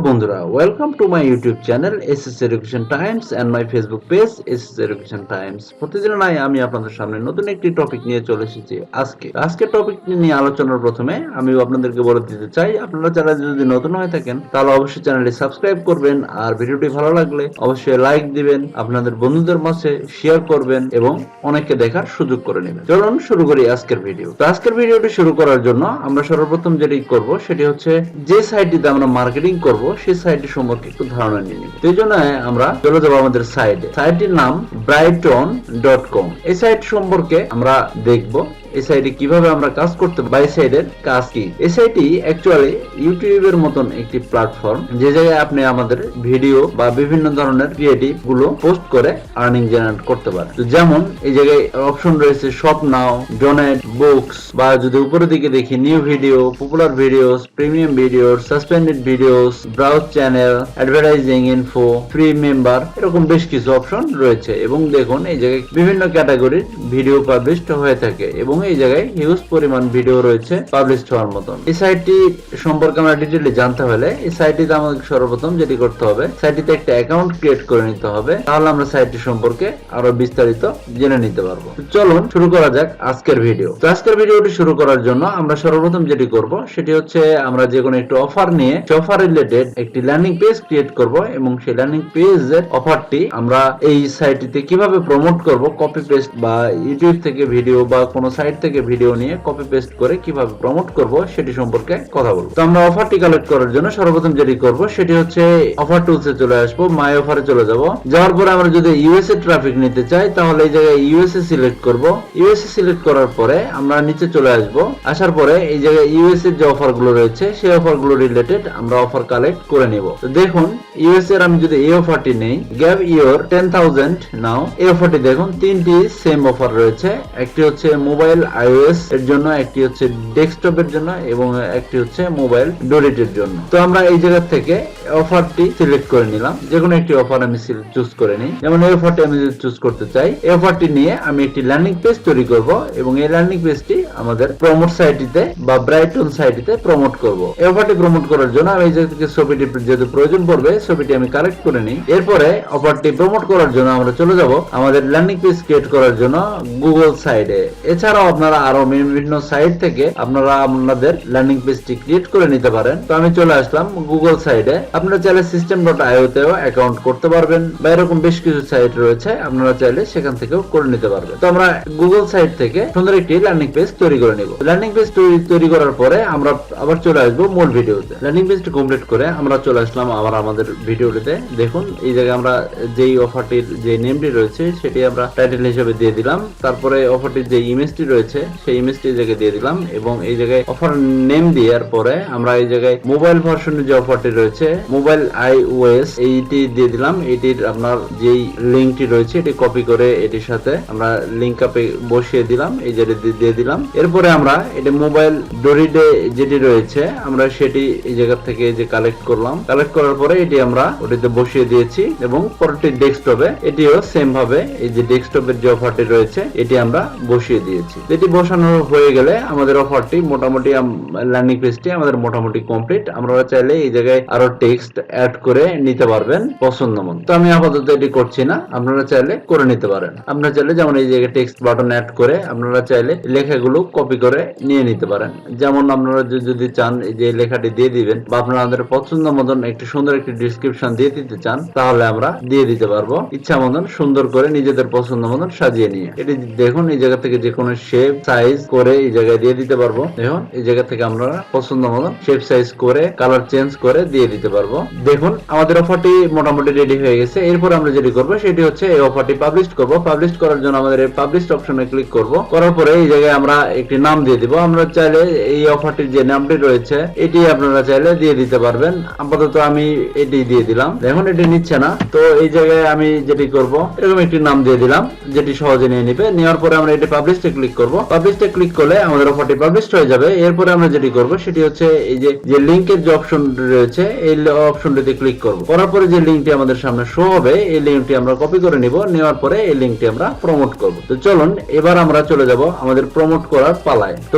বন্ধুরা, welcome to my YouTube channel SS education times and my Facebook page SS education times. প্রতিদিনের ন্যায় আমি আপনাদের সামনে নতুন একটি টপিক নিয়ে চলে এসেছি। আজকের টপিকটি নিয়ে আলোচনার প্রথমে আমি আপনাদেরকে বলে দিতে চাই, আপনারা যারা যদি নতুন হয়ে থাকেন তাহলে অবশ্যই চ্যানেলটি সাবস্ক্রাইব করবেন, আর ভিডিওটি ভালো লাগলে অবশ্যই লাইক দিবেন, আপনাদের বন্ধুদের মাঝে শেয়ার করবেন এবং অনেককে দেখার সুযোগ করে নেবেন। চলুন শুরু করি আজকের ভিডিও। তো আজকের ভিডিওটি শুরু করার জন্য আমরা সর্বপ্রথম যেটি করব সেটি হচ্ছে যে সাইটটিতে আমরা মার্কেটিং করব সেই সাইটটি সম্পর্কে একটু ধারণা নিয়ে নিব। এই জন্য আমরা চলে যাবো আমাদের সাইটটির নাম brighton.com। এই সাইট সম্পর্কে আমরা দেখব এই সাইটে কিভাবে আমরা কাজ করতে পারি, এই সাইটের কাজ কি। এই সাইটটি অ্যাকচুয়ালি ইউটিউবের মতন একটি প্ল্যাটফর্ম, যে জায়গায় আপনি আমাদের ভিডিও বা বিভিন্ন ধরনের ক্রিয়েটিভ গুলো পোস্ট করে আর্নিং জেনারেট করতে পারেন। তো যেমন এই জায়গায় অপশন রয়েছে শপ নাও, ডোনেট, বুকস, বা যদি উপরের দিকে দেখি new video, popular videos, premium videos, suspended videos, browse channel, advertising info, free member, এরকম বেশ কিছু অপশন রয়েছে। এবং দেখুন এই জায়গায় বিভিন্ন ক্যাটাগরির ভিডিও পাবলিশড হয়ে থাকে এবং এই জায়গায় হিউজ পরিমাণ ভিডিও রয়েছে পাবলিশড হওয়ার মতন। এই সাইটটি সম্পর্কে আমরা ডিটেইলি জানতে হলে এই সাইটটিতে আমাদের সর্বপ্রথম যেটি করতে হবে, সাইটটিতে একটা অ্যাকাউন্ট ক্রিয়েট করে নিতে হবে, তাহলে আমরা সাইটটি সম্পর্কে আরো বিস্তারিত জেনে নিতে পারবো। চলুন শুরু করা যাক আজকের ভিডিও। তো আজকের ভিডিওটি শুরু করার জন্য আমরা সর্বপ্রথম যেটি করব সেটি হচ্ছে আমরা যে কোনো একটি অফার নিয়ে অফার রিলেটেড একটি ল্যান্ডিং পেজ ক্রিয়েট করব এবং সেই ল্যান্ডিং পেজের অফারটি আমরা এই সাইটটিতে কিভাবে প্রমোট করব, কপি পেস্ট বা ইউটিউব থেকে ভিডিও বা কোনো সাইট থেকে ভিডিও নিয়ে কপি পেস্ট করে কিভাবে প্রমোট করব সেটি সম্পর্কে কথা বলবো। তো আমরা অফারটি কালেক্ট করার জন্য সর্বপ্রথম যেটি করব সেটি হচ্ছে অফার টুলসে চলে আসবো, মাই অফারে চলে যাব। যাওয়ার পরে আমরা যদি ইউএসএ ট্রাফিক নিতে চাই তাহলে এই জায়গায় ইউএসএ সিলেক্ট করব। ইউএসএ সিলেক্ট করার পরে আমরা নিচে চলে আসব। আসার পরে এই জায়গায় ইউএসএ যে অফার গুলো রয়েছে সেই অফার গুলো রিলেটেড আমরা অফার কালেক্ট করে নিব। তো দেখুন ইউএসএ এর আমি যদি এই অফারটি নেই, গ্যাভ ইওর 10,000 নাও, এই অফারটি দেখুন তিনটি সেম অফার রয়েছে। একটি হচ্ছে মোবাইল iOS এর জন্য, একটি হচ্ছে ডেস্কটপের জন্য এবং একটি হচ্ছে মোবাইল ডোরেটের জন্য। তো আমরা এই জায়গা থেকে অফারটি সিলেক্ট করে নিলাম, যে কোনো একটি অফার আমি চুজ করে নিই। যেমন এই অফারটি আমি যদি চুজ করতে চাই, এই অফারটি নিয়ে আমি একটি ল্যান্ডিং পেজ তৈরি করব এবং এই ল্যান্ডিং পেজটি আমাদের প্রমোট সাইটটিতে বা ব্রাইটন সাইটটিতে প্রমোট করব। এই অফারটি প্রমোট করার জন্য আমি এই জায়গা থেকে ছবিটি যেহেতু প্রয়োজন পড়বে ছবিটি আমি কালেক্ট করে নিই। এরপরে অফারটি প্রমোট করার জন্য আমরা চলে যাব আমাদের ল্যান্ডিং পেজ ক্রিয়েট করার জন্য গুগল সাইটে। এছাড়াও আপনারা আরো বিভিন্ন সাইট থেকে আপনারা আপনাদের ল্যান্ডিং পেজটি ক্রিয়েট করে নিতে পারেন। তো আমি চলে আসলাম গুগল সাইটে। আপনারা চাইলে system.io তেও অ্যাকাউন্ট করতে পারবেন বা এরকম বেশ কিছু সাইট রয়েছে, আপনারা চাইলে সেখান থেকেও করে নিতে পারবেন। তো আমরা গুগল সাইট থেকে সুন্দর একটি ল্যান্ডিং পেজ তৈরি করে নিব। ল্যান্ডিং পেজ তৈরি করার পরে আমরা আবার চলে আসবো মূল ভিডিওতে। ল্যান্ডিং পেজটি কমপ্লিট করে আমরা চলে আসলাম আবার আমাদের ভিডিওটিতে। দেখুন এই জায়গায় আমরা যেই অফারটির যে নেমটি রয়েছে সেটি আমরা টাইটেল হিসেবে দিয়ে দিলাম। তারপরে অফারটির যে ইমেজটি রয়েছে সেই ইমেজটি এই জায়গায় দিয়ে দিলাম এবং এই জায়গায় অফার নেম দেওয়ার পরে আমরা এই জায়গায় মোবাইল ভার্সনের যে অফারটি রয়েছে মোবাইল iOS এইটি দিয়ে দিলাম। এটির আপনার যেই লিঙ্কটি রয়েছে এটি কপি করে এটির সাথে আমরা লিঙ্ক আপে বসিয়ে দিলাম, এই যে দিয়ে দিলাম। এরপরে আমরা এটা মোবাইল ডোরিডে যেটি রয়েছে আমরা সেটি এই জায়গা থেকে যে কালেক্ট করলাম, কালেক্ট করার পরে এটি আমরা ওটিতে বসিয়ে দিয়েছি এবং পরবর্তী ডেস্কটপে এটিও সেম ভাবে এই যে ডেস্কটপের যে অফারটি রয়েছে এটি আমরা বসিয়ে দিয়েছি। এটি বসানো হয়ে গেলে আমাদের অফারটি মোটামুটি ল্যান্ডিং পেজটি আমাদের মোটামুটি কমপ্লিট। আমরা চাইলে এই জায়গায় আরো টেক্সট অ্যাড করে নিতে পারবেন পছন্দ মতো। তো আমি আপাতত এটি করছি না, আপনারা চাইলে করে নিতে পারেন। আপনারা চাইলে যেমন এই জায়গায় টেক্সট বাটন অ্যাড করে আপনারা চাইলে লেখাগুলো কপি করে নিয়ে নিতে পারেন। যেমন আপনারা যদি চান যে লেখাটি দিয়ে দিবেন বা আপনারা আমাদের পছন্দ মতন একটি সুন্দর একটি ডেসক্রিপশন দিয়ে দিতে চান তাহলে আমরা দিয়ে দিতে পারবো ইচ্ছা মতন সুন্দর করে নিজেদের পছন্দ মতন সাজিয়ে নিয়ে। এটি দেখুন এই জায়গা থেকে যে কোনো শেপ সাইজ করে এই জায়গায় দিয়ে দিতে পারবো। দেখুন এই জায়গা থেকে আমরা পছন্দ মতন শেপ সাইজ করে কালার চেঞ্জ করে দিয়ে দিতে পারবো। দেখুন আমাদের অফারটি মোটামুটি রেডি হয়ে গেছে। এরপর আমরা যেটি করবো সেটি হচ্ছে এই অফারটি পাবলিশ করব। পাবলিশ করার জন্য আমাদের এই পাবলিশ অপশনে ক্লিক করব। করার পরে এই জায়গায় আমরা একটি নাম দিয়ে দিব। আমরা চাইলে এই অফারটির যে নামটি রয়েছে এটি আপনারা চাইলে দিয়ে দিতে পারবেন। আপাতত আমি এটি দিয়ে দিলাম। দেখুন এটি নিচ্ছে না, তো এই জায়গায় আমি যেটি করব এরকম একটি নাম দিয়ে দিলাম যেটি সহজে নিয়ে নিবে। নেওয়ার পরে আমরা এটি পাবলিশে ক্লিক করব। করব। পাবলিশে ক্লিক করলে আমাদের অফারটি পাবলিশ হয়ে যাবে। এরপরে আমরা যেটি করব সেটি হচ্ছে এই যে লিংকের যে অপশন রয়েছে এই অপশনটিতে ক্লিক করব। করার পরে যে লিংকটি আমাদের সামনে শো হবে এই লিংকটি আমরা কপি করে নিব। নেওয়ার পরে এই লিংকটি আমরা প্রমোট করব। তো চলুন এবার আমরা চলে যাব আমাদের প্রমোট করার পালায়। তো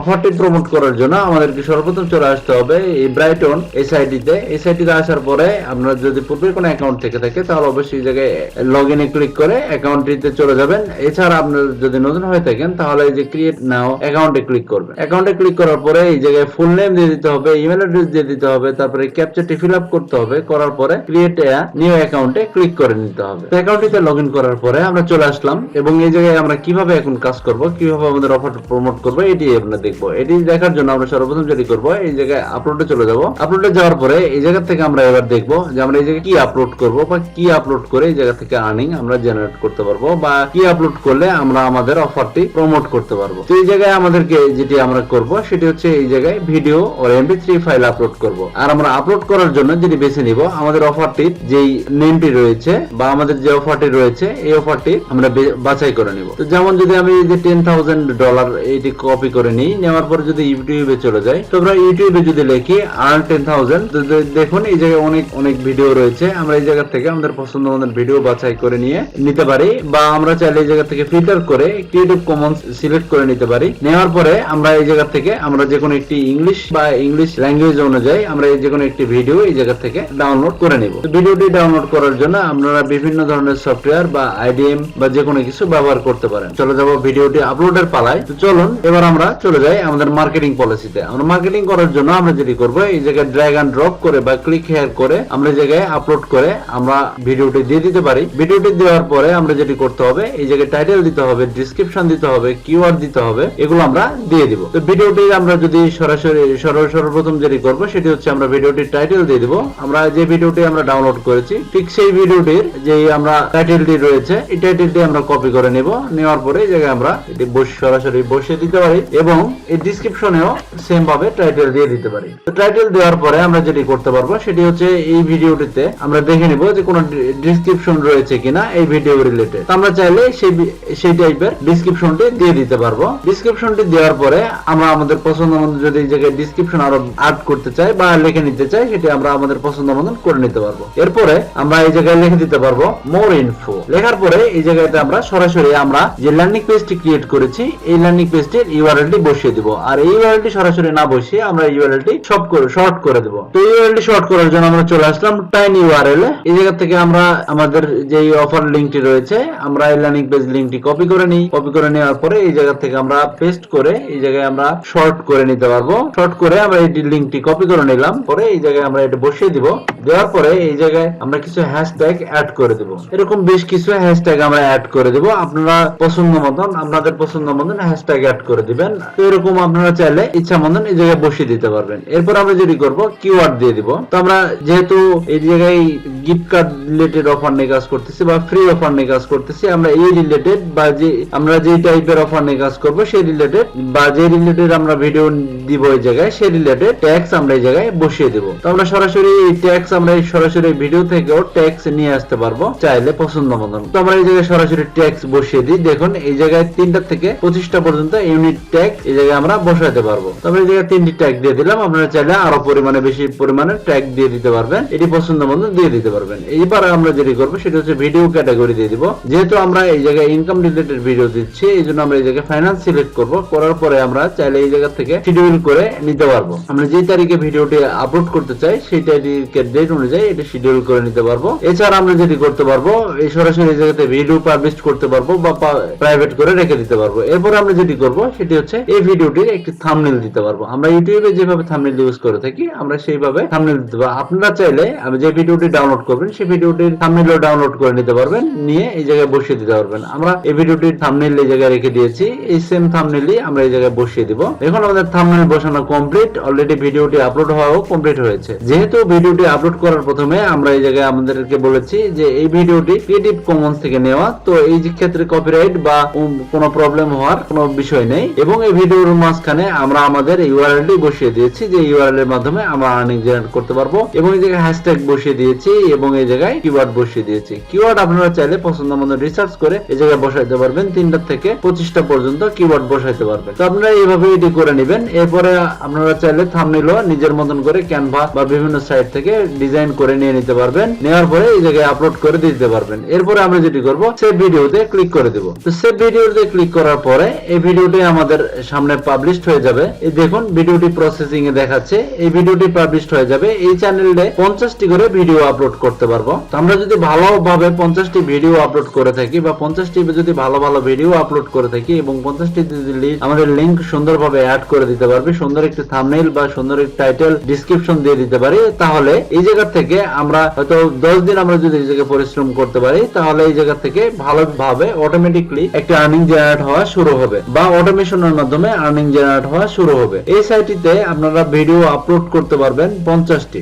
অফারটি প্রমোট করার জন্য আমাদেরকে সর্বপ্রথম চলে আসতে হবে এই ব্রাইটন এই সাইটটিতে আসার পরে আপনারা যদি পূর্বের কোনো অ্যাকাউন্ট থেকে থাকে তাহলে অবশ্যই এই জায়গায় লগইনে ক্লিক করে অ্যাকাউন্টটিতে চলে যাবেন। এছাড়া আপনারা যদি নতুন হয়ে থাকেন তাহলে এই যে ক্রিয়েট নাও অ্যাকাউন্টে ক্লিক করবেন। অ্যাকাউন্টে ক্লিক করার পরে এই জায়গায় ফুল নেম দিয়ে দিতে হবে, ইমেল অ্যাড্রেস দিয়ে দিতে হবে, তারপরে ক্যাপচারটি ফিল আপ করতে হবে। করার পরে ক্রিয়েট নিউ অ্যাকাউন্টে ক্লিক করে নিতে হবে। অ্যাকাউন্টটিতে লগইন করার পরে আমরা চলে আসলাম এবং এই জায়গায় আমরা কিভাবে এখন কাজ করব, কিভাবে আমাদের অফার প্রমোট করব এটি আমরা দেখব। এটি দেখার জন্য আমরা সর্বপ্রথম যেটি করব এই জায়গায় আপলোডে চলে যাব। আপলোডে যাওয়ার পরে এই জায়গা থেকে আমরা এবার দেখব যে আমরা এই জায়গায় কি আপলোড করব বা কি আপলোড করে এই জায়গা থেকে আর্নিং আমরা জেনারেট করতে পারবো বা কি আপলোড করলে আমরা আমাদের অফারটি প্রমোট করতে পারবো। তো এই জায়গায় আমাদেরকে যেটি আমরা করব সেটি হচ্ছে এই জায়গায় ভিডিও ও MP3 ফাইল আপলোড করব। আর আমরা আপলোড করার জন্য যেটি বেছে নিব আমাদের অফারটির যেই নেমটি রয়েছে বা আমাদের যে অফারটি রয়েছে এই অফারটি আমরা বাছাই করে নিব। তো যেমন যদি আমি এই যে $10,000 এটি কপি করে নিই, নেওয়ার পরে যদি ইউটিউবে চলে যাই তো আমরা ইউটিউবে যদি লিখি আর্ন 10,000 দেখুন এই জায়গায় অনেক ভিডিও রয়েছে। আমরা এই জায়গা থেকে আমাদের পছন্দ মতো ভিডিও বাছাই করে নিয়ে নিতে পারি বা আমরা চাইলে এই জায়গা থেকে ফিল্টার করে ক্রিয়েটিভ কমন্স সিলেক্ট করে নিতে পারি। নেওয়ার পরে আমরা এই জায়গা থেকে আমরা যে কোনো একটি ইংলিশ ল্যাঙ্গুয়েজ অনুযায়ী আমরা এই যে কোনো একটি ভিডিও এই জায়গা থেকে ডাউনলোড করে নিব। ভিডিওটি ডাউনলোড করার জন্য আপনারা বিভিন্ন ধরনের সফটওয়্যার বা IDM বা যে কোনো কিছু ব্যবহার করতে পারেন। চলে যাব ভিডিওটি আপলোডের পালায়। তো চলুন এবার আমরা চলে যাই আমাদের মার্কেটিং পলিসিতে। আমরা মার্কেটিং করার জন্য আমরা যেটি করব এই জায়গায় ড্র্যাগ এন্ড ড্রপ করে বা ক্লিক হেয়ার করে আমরা এই জায়গায় আপলোড করে আমরা ভিডিওটি দিয়ে দিতে পারি। ভিডিওটি দেওয়ার পরে আমরা যেটি করতে হবে এই জায়গায় টাইটেল দিতে হবে, ডেসক্রিপশন দিতে হবে, কিওয়ার্ড দিতে হবে, এগুলো আমরা দিয়ে দিব। তো ভিডিওটি আমরা যদি সর্বপ্রথম যেটি করব সেটি হচ্ছে আমরা ভিডিওটির টাইটেল দিয়ে দিব। আমরা যে ভিডিওটি আমরা ডাউনলোড করেছি ঠিক সেই ভিডিওটির যে আমরা টাইটেলটি রয়েছে এই টাইটেলটি আমরা কপি করে নেব। নেওয়ার পরে এই জায়গায় আমরা এটি সরাসরি বসিয়ে দিতে পারি এবং এই ডেসক্রিপশনেও সেম ভাবে টাইটেল দিয়ে দিতে পারি। তো টাইটেল দেওয়ার পরে আমরা যেটি করতে পারবো সেটি হচ্ছে এই ভিডিওটিতে আমরা দেখে নিব যে কোনো ডেসক্রিপশন রয়েছে কিনা এই ভিডিও রিলেটেড। আমরা চাইলে সেই টাইপের ডেসক্রিপশনটি দিয়ে দিতে পারবো। ডেসক্রিপশনটি দেওয়ার পরে আমরা আমাদের পছন্দ মতো যদি এই জায়গায় ডেসক্রিপশন আরো অ্যাড করতে চাই বা লিখে নিতে চাই সেটি আমরা আমাদের পছন্দ মতো করে নিতে পারবো। এরপরে আমরা এই জায়গায় লিখে দিতে পারবো মোর ইনফো। লেখার পরে এই জায়গাতে আমরা সরাসরি আমরা যে ল্যান্ডিং পেজটি ক্রিয়েট করেছি এই ল্যান্ডিং পেজটির ইউআরএলটি বসিয়ে দিব। আর এই ইউআরএলটি সরাসরি না বসিয়ে আমরা ইউআরএলটি শর্ট করে দেব। তো ইউআরএলটি শর্ট করার জন্য আমরা চলে আসলাম টাইনি ইউআরএল এ। এই জায়গা থেকে আমরা আমাদের যে অফার লিংকটি রয়েছে আমরা এই ল্যান্ডিং পেজ লিংকটি কপি করে নিই। কপি করে নেওয়ার পরে এই জায়গা থেকে আমরা পেস্ট করে এই জায়গায় আমরা শর্ট করে নিতে পারবো। শর্ট করে আমরা এই লিংকটি কপি করে নিলাম। পরে এই জায়গায় আমরা এটা বসিয়ে দিব। দেওয়ার পরে এই জায়গায় আমরা কিছু হ্যাশট্যাগ অ্যাড করে দেব। এরকম বেশ কিছু হ্যাশট্যাগ আমরা অ্যাড করে দেব। আপনারা আপনাদের পছন্দ মতন হ্যাশট্যাগ অ্যাড করে দিবেন। তো এরকম আপনারা চাইলে ইচ্ছা মতন এই জায়গায় বসিয়ে দিতে পারবেন। এরপর আমরা যেটি করব কিওয়ার্ড দিয়ে দিব। তো আমরা যেহেতু এই জায়গায় গিফট কার্ড রিলেটেড অফার নিয়ে কাজ করতেছি বা ফ্রি অফার নিয়ে কাজ করতেছি, আমরা এই রিলেটেড বা আমরা যে টাইপের অফার নিয়ে কাজ করব সেই রিলেটেড বা যে রিলেটেড আমরা ভিডিও দিব এই জায়গায় সেই রিলেটেড ট্যাক্স আমরা এই জায়গায় বসিয়ে দেব। তো আমরা সরাসরি এই ট্যাক্স আমরা সরাসরি ভিডিও থেকেও ট্যাক্স নিয়ে আসতে পারবো চাইলে পছন্দ মতন। তো আমরা এই জায়গায় সরাসরি ট্যাক্স বসিয়ে দিই। দেখুন এই জায়গায় 3টা থেকে 25টা পর্যন্ত ইউনিট ট্যাক্স এই জায়গায় আমরা বসাতে পারবো। তো আমরা এই জায়গায় 3টি ট্যাগ দিয়ে দিলাম। আপনারা চাইলে আরো বেশি পরিমাণে ট্যাগ দিয়ে দিতে পারবেন। এটি পছন্দ মতন দিয়ে দিতে পারবেন। এইবার আমরা যেটি করবো সেটা হচ্ছে ভিডিও ক্যাটাগরি দিয়ে দিব। যেহেতু আমরা এই জায়গায় ইনকাম রিলেটেড ভিডিও দিচ্ছি এই জন্য আমরা এই জায়গায় ফাইন্যান্স সিলেক্ট করব। করার পরে আমরা চাইলে এই জায়গা থেকে শিডিউল করে নিতে পারবো। আমরা যে তারিখে ভিডিওটি আপলোড করতে চাই সেই তারিখের ডেট অনুযায়ী এটা শিডিউল করে নিতে পারবো। এছাড়া আমরা যেটি করতে পারবো এই সরাসরি এই জায়গাতে ভিডিও পাবলিশ করতে পারবো বা প্রাইভেট করে রেখে দিতে পারবো। এরপর আমরা যেটি করব সেটি হচ্ছে এই ভিডিওটির একটি থাম্বনেল দিতে পারবো। আমরা ইউটিউবে যেভাবে থাম্বনেল ইউজ করে থাকি আমরা সেইভাবে থাম্বনেল দিতে পারবো। আপনারা চাইলে আমি যে ভিডিওটি ডাউনলোড করবেন সেই ভিডিওটির থাম্বনেলও ডাউনলোড করে নিতে পারবেন, নিয়ে এই জায়গায় বসিয়ে দিতে পারবেন। আমরা এই ভিডিওটির থাম্বনেল এই জায়গায় রেখে দিয়েছি। এই সেম থাম্বনেলই আমরা এই জায়গায় বসিয়ে দিব। এখন আমাদের থাম্বনেল বসানো কমপ্লিট। অলরেডি ভিডিওটি আপলোড হওয়াও কমপ্লিট হয়েছে। যেহেতু ভিডিওটি আপলোড করার প্রথমে আমরা এই জায়গায় আমাদেরকে বলেছি যে এই ভিডিওটি ক্রিয়েটিভ কমন্স থেকে নেওয়া, তো এই ক্ষেত্রে কপিরাইট বা কোনো প্রবলেম হওয়ার কোনো বিষয় নেই। এবং এই ভিডিওর মাঝখানে আমরা আমাদের ইউআরএলটি বসিয়ে দিয়েছি যে ইউআরএল এর মাধ্যমে আমরা আর্নিং জেনারেট করতে পারবো। এবং এই জায়গায় হ্যাশট্যাগ বসিয়ে দিয়েছি এবং এই জায়গায় কিওয়ার্ড বসিয়ে দিয়েছি। কিওয়ার্ড আপনারা চাইলে পছন্দ মতো রিসার্চ করে এই জায়গায় বসাইতে পারবেন। 3টা থেকে 25টা পর্যন্ত কিওয়ার্ড বসাইতে পারবেন। তো আপনারা এইভাবে এটি করে নেবেন। এরপরে আপনারা চাইলে থাম্বনেলও নিজের মতন করে ক্যানভা বা বিভিন্ন সাইট থেকে ডিজাইন করে নিয়ে নিতে পারবেন। নেওয়ার পরে এই জায়গায় আপলোড করে দিতে পারবেন। এরপরে আমরা যেটি করব, সেভ ভিডিওতে ক্লিক করে দেব। তো সেভ ভিডিওতে ক্লিক করার পরে এই ভিডিওটি আমাদের সামনে পাবলিশড হয়ে যাবে। এই দেখুন ভিডিওটি প্রসেসিং এ দেখাচ্ছে। এই ভিডিওটি পাবলিশড হয়ে যাবে। এই চ্যানেলে 50টি করে ভিডিও আপলোড করতে পারবো। তো আমরা যদি ভালোভাবে 50টি ভিডিও আপলোড করে থাকি বা 50টি যদি ভালো ভালো ভিডিও আপলোড করে থাকি এবং 50টি যদি আমাদের লিংক সুন্দরভাবে অ্যাড করে দিতে পারবে, সুন্দর একটি থাম্বনেইল বা সুন্দর একটি টাইটেল ডেসক্রিপশন দিয়ে দিতে পারি, তাহলে এই জায়গা থেকে আমরা হয়তো 10 দিন আমরা যদি এই জায়গায় পরিশ্রম করতে পারি, তাহলে এই জায়গা থেকে ভালোভাবে অটোমেটিকলি একটা আর্নিং জেনারেট হওয়া শুরু হবে বা অটোমেশনের মাধ্যমে আর্নিং জেনারেট হওয়া শুরু হবে। এই সাইটটিতে আপনারা ভিডিও আপলোড করতে পারবেন 50টি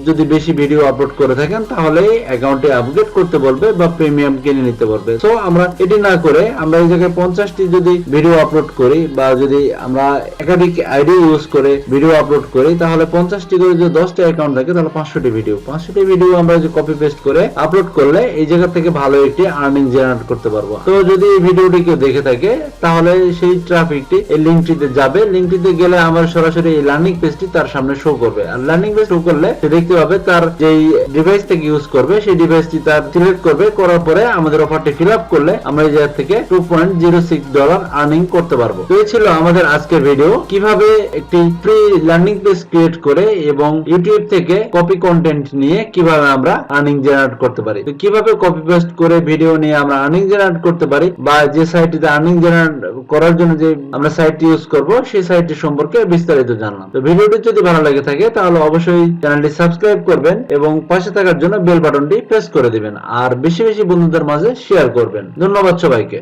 যদি বেশি ভিডিও আপলোড করে থাকেন তাহলে অ্যাকাউন্টে আপগ্রেড করতে বলবে বা প্রিমিয়াম কিনে নিতে বলবে। সো আমরা এটি না করে আমরা এই জায়গায় 50টি যদি ভিডিও আপলোড করি বা যদি আমরা একাধিক আইডি ইউজ করে ভিডিও আপলোড করি, তাহলে 50টি করে যদি 10টি অ্যাকাউন্ট থাকে তাহলে 500টি ভিডিও আমরা যদি কপি পেস্ট করে আপলোড করলে এই জায়গা থেকে ভালো একটি আর্নিং জেনারেট করতে পারবো। তো যদি এই ভিডিওটি কেউ দেখে থাকে তাহলে সেই ট্রাফিকটি এই লিঙ্কটিতে যাবে। লিঙ্কটিতে গেলে আমার সরাসরি এই লার্নিং পেজটি তার সামনে শো করবে। আর লার্নিং পেজ শো করলে সে দেখতে পাবে তার যেই ডিভাইস থেকে ইউজ করবে সেই ডিভাইসটি তার সিলেক্ট করবে। করার পরে আমাদের অফারটি ফিল আপ করলে আমরা এই জায়গা থেকে $2.06 আর্নিং করতে পারবো। তো এই ছিল আমাদের আজকের ভিডিও, কিভাবে একটি ফ্রি লার্নিং পেজ ক্রিয়েট করে এবং ইউটিউব থেকে কপি কন্টেন্ট নিয়ে কিভাবে আমরা আর্নিং জেনারেট করতে পারি। তো কিভাবে কপি পেস্ট করে ভিডিও নিয়ে আমরা আর্নিং জেনারেট করতে পারি বা যে সাইটটিতে আর্নিং জেনারেট করার জন্য যে আমরা সাইটটি ইউজ করব সেই সাইটটি সম্পর্কে বিস্তারিত জানলাম। তো ভিডিওটি যদি ভালো লাগে থাকে তাহলে অবশ্যই চ্যানেলটি সাবস্ক্রাইব করবেন এবং পাশে থাকার জন্য বেল বাটনটি প্রেস করে দিবেন আর বেশি বেশি বন্ধুদের মাঝে শেয়ার করবেন। ধন্যবাদ সবাইকে।